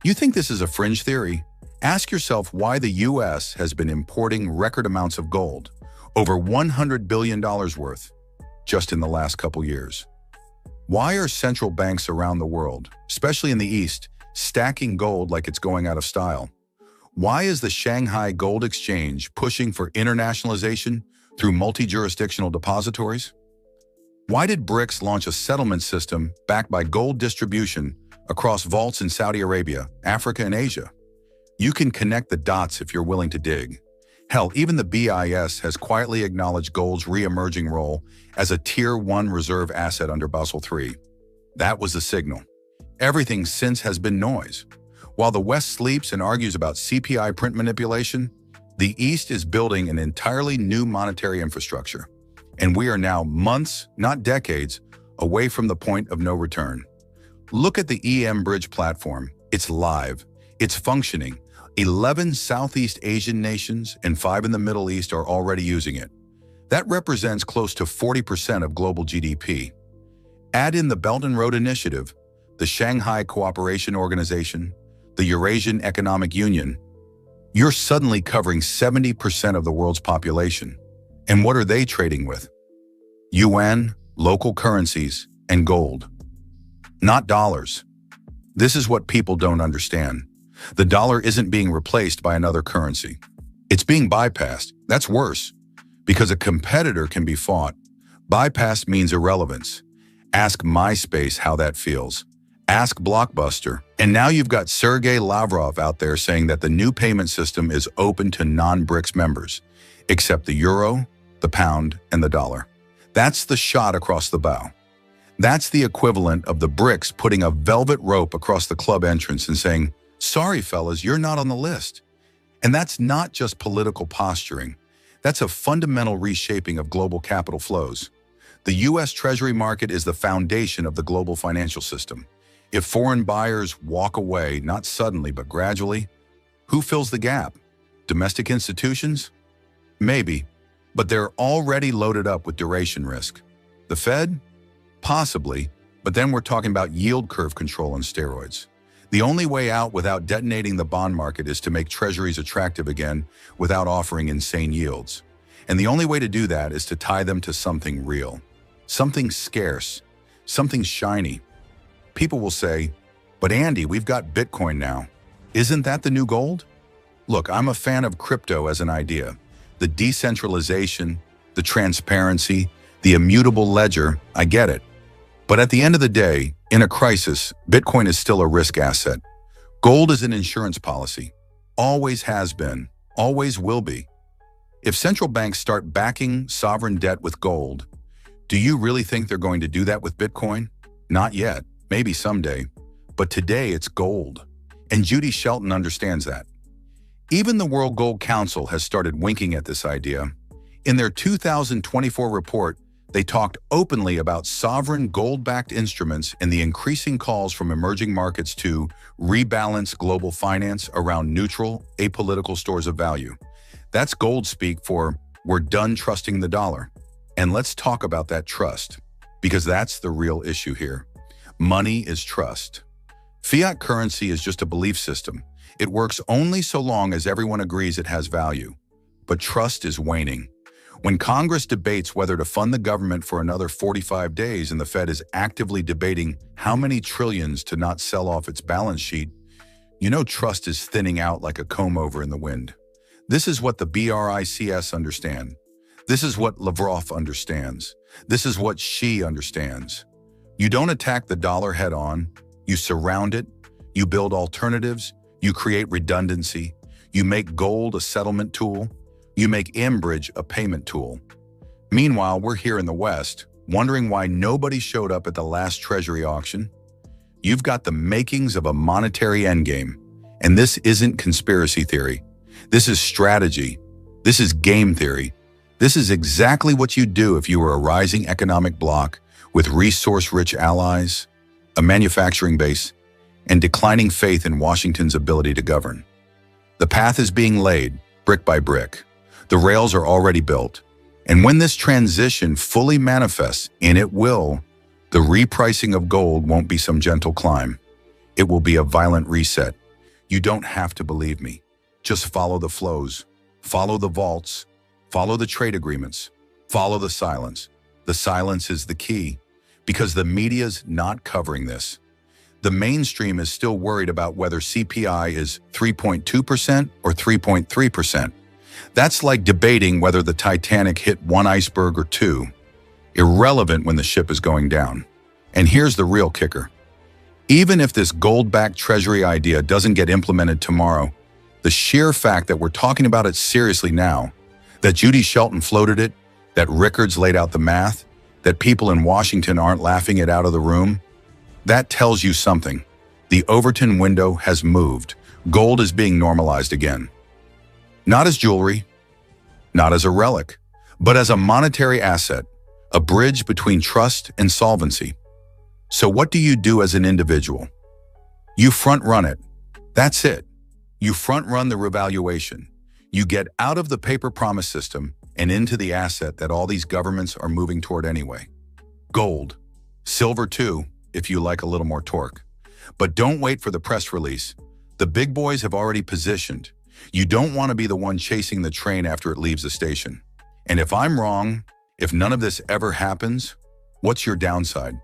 You think this is a fringe theory? Ask yourself why the US has been importing record amounts of gold, over $100 billion worth, just in the last couple years. Why are central banks around the world, especially in the East, stacking gold like it's going out of style? Why is the Shanghai Gold Exchange pushing for internationalization through multi-jurisdictional depositories? Why did BRICS launch a settlement system backed by gold distribution across vaults in Saudi Arabia, Africa, and Asia? You can connect the dots if you're willing to dig. Hell, even the BIS has quietly acknowledged gold's re-emerging role as a Tier 1 reserve asset under Basel III. That was the signal. Everything since has been noise. While the West sleeps and argues about CPI print manipulation, the East is building an entirely new monetary infrastructure. And we are now months, not decades, away from the point of no return. Look at the EM Bridge platform. It's live. It's functioning. 11 Southeast Asian nations and 5 in the Middle East are already using it. That represents close to 40% of global GDP. Add in the Belt and Road Initiative, the Shanghai Cooperation Organization, the Eurasian Economic Union. You're suddenly covering 70% of the world's population. And what are they trading with? Yuan, local currencies, and gold. Not dollars. This is what people don't understand. The dollar isn't being replaced by another currency. It's being bypassed. That's worse, because a competitor can be fought. Bypass means irrelevance. Ask MySpace how that feels. Ask Blockbuster. And now you've got Sergey Lavrov out there saying that the new payment system is open to non-BRICS members, except the euro, the pound, and the dollar. That's the shot across the bow. That's the equivalent of the BRICS putting a velvet rope across the club entrance and saying, "Sorry, fellas, you're not on the list." And that's not just political posturing. That's a fundamental reshaping of global capital flows. The U.S. Treasury market is the foundation of the global financial system. If foreign buyers walk away, not suddenly but gradually, who fills the gap? Domestic institutions? Maybe, but they're already loaded up with duration risk. The Fed? Possibly, but then we're talking about yield curve control on steroids. The only way out without detonating the bond market is to make treasuries attractive again without offering insane yields. And the only way to do that is to tie them to something real, something scarce, something shiny. People will say, "But Andy, we've got Bitcoin now. Isn't that the new gold?" Look, I'm a fan of crypto as an idea. The decentralization, the transparency, the immutable ledger, I get it. But at the end of the day, in a crisis, Bitcoin is still a risk asset. Gold is an insurance policy. Always has been, always will be. If central banks start backing sovereign debt with gold, do you really think they're going to do that with Bitcoin? Not yet, maybe someday. But today it's gold. And Judy Shelton understands that. Even the World Gold Council has started winking at this idea. In their 2024 report, they talked openly about sovereign gold-backed instruments and the increasing calls from emerging markets to rebalance global finance around neutral, apolitical stores of value. That's gold speak for, we're done trusting the dollar. And let's talk about that trust, because that's the real issue here. Money is trust. Fiat currency is just a belief system. It works only so long as everyone agrees it has value. But trust is waning. When Congress debates whether to fund the government for another 45 days and the Fed is actively debating how many trillions to not sell off its balance sheet, you know trust is thinning out like a comb-over in the wind. This is what the BRICS understand. This is what Lavrov understands. This is what Xi understands. You don't attack the dollar head-on. You surround it. You build alternatives. You create redundancy. You make gold a settlement tool. You make mBridge a payment tool. Meanwhile, we're here in the West, wondering why nobody showed up at the last Treasury auction. You've got the makings of a monetary endgame. And this isn't conspiracy theory. This is strategy. This is game theory. This is exactly what you'd do if you were a rising economic bloc with resource-rich allies, a manufacturing base, and declining faith in Washington's ability to govern. The path is being laid, brick by brick. The rails are already built. And when this transition fully manifests, and it will, the repricing of gold won't be some gentle climb. It will be a violent reset. You don't have to believe me. Just follow the flows, follow the vaults, follow the trade agreements, follow the silence. The silence is the key, because the media's not covering this. The mainstream is still worried about whether CPI is 3.2% or 3.3%. That's like debating whether the Titanic hit one iceberg or two. Irrelevant when the ship is going down. And here's the real kicker. Even if this gold-backed treasury idea doesn't get implemented tomorrow, the sheer fact that we're talking about it seriously now, that Judy Shelton floated it, that Rickards laid out the math, that people in Washington aren't laughing it out of the room, that tells you something. The Overton window has moved. Gold is being normalized again. Not as jewelry, not as a relic, but as a monetary asset, a bridge between trust and solvency. So what do you do as an individual? You front-run it. That's it. You front-run the revaluation. You get out of the paper promise system and into the asset that all these governments are moving toward anyway. Gold. Silver too, if you like a little more torque. But don't wait for the press release. The big boys have already positioned. You don't want to be the one chasing the train after it leaves the station. And if I'm wrong, if none of this ever happens, what's your downside?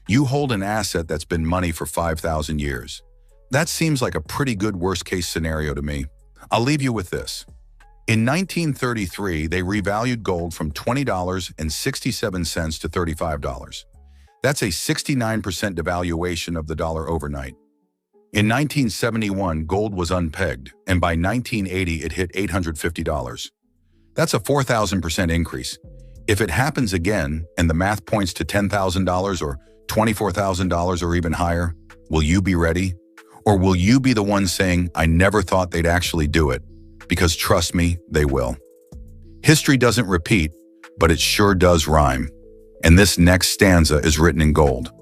You hold an asset that's been money for 5,000 years. That seems like a pretty good worst-case scenario to me. I'll leave you with this. In 1933, they revalued gold from $20.67 to $35. That's a 69% devaluation of the dollar overnight. In 1971, gold was unpegged, and by 1980, it hit $850. That's a 4,000% increase. If it happens again, and the math points to $10,000 or $24,000 or even higher, will you be ready? Or will you be the one saying, I never thought they'd actually do it? Because trust me, they will. History doesn't repeat, but it sure does rhyme. And this next stanza is written in gold.